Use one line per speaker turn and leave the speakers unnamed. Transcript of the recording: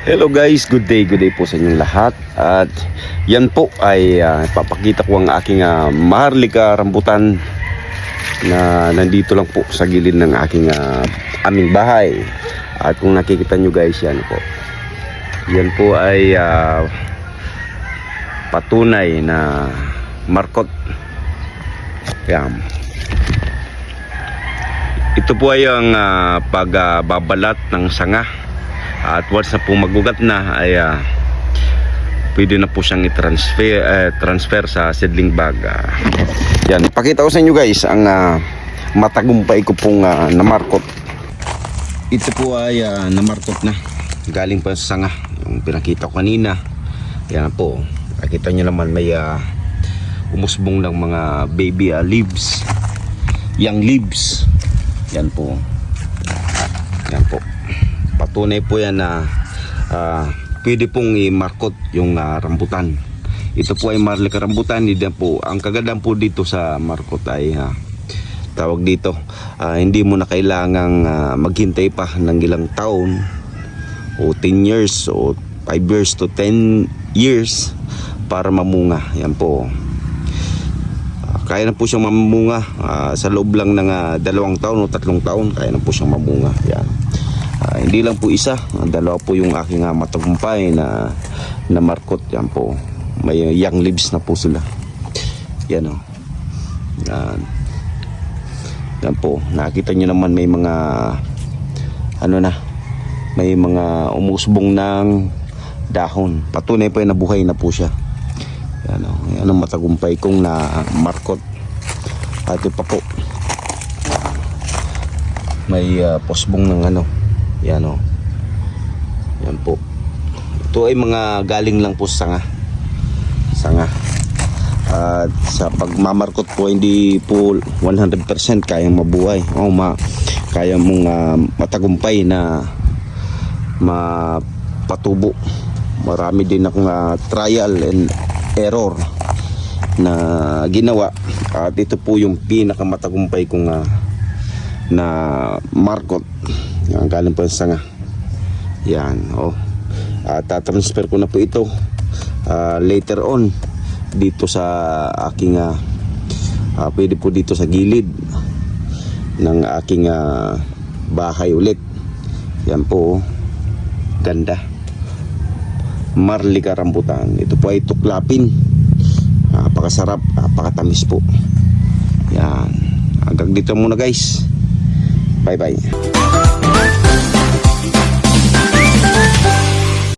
Hello guys, good day po sa inyong lahat. At yan po ay papakita ko ang aking maharlika rambutan na nandito lang po sa gilid ng aking aming bahay. At kung nakikita nyo guys, yan po. Yan po ay patunay na markot. Yan. Ito po ay ang pagbabalat ng sanga. At once na po magugat na ay pwede na po siyang i-transfer sa seedling bag. Yan, pakita ko sa inyo guys ang matagumpay ko pong namarkot. Ito po ay namarkot na. Galing pa sa sanga. Yung pinakita ko kanina. Yan po. Nakita nyo naman may umusbong ng mga baby leaves. Young leaves. Yan po. Yan po. Patunay po yan na pwede pong i-markot yung rambutan. Ito po ay maharlika rambutan. Po, ang kagandang po dito sa markot ay tawag dito, hindi mo na kailangang maghintay pa ng ilang taon o 10 years o 5 years to 10 years para mamunga. Yan po. Kaya na po siyang mamunga sa loob lang ng 2 taon o 3 taon. Kaya na po siyang mamunga. Yan. Hindi lang po isa, dalawa po yung aking matagumpay na markot. Yan po, may young leaves na po sila. Yan o. Yan po, nakita nyo naman may mga may mga umusbong ng dahon. Patunay po yung nabuhay na po siya. Yan o, yan ang matagumpay kong na markot. At ito pa po, may posbong ng yan o. Yan po. Ito ay mga galing lang po sa sanga. At sa pagmamarkot po, hindi po 100% kayang mabuhay. Kaya mong matagumpay na mapatubo. Marami din akong trial and error na ginawa. At ito po yung pinakamatagumpay kong na markot. Yan, galing po sa sanga. Yan, tatransfer ko na po ito later on dito sa aking pwede po dito sa gilid ng aking bahay ulit. Yan po, ganda. Maharlika rambutan. Ito po ay tuklapin. Napakasarap, napakatamis po. Yan. Hanggang dito muna guys. Bye bye.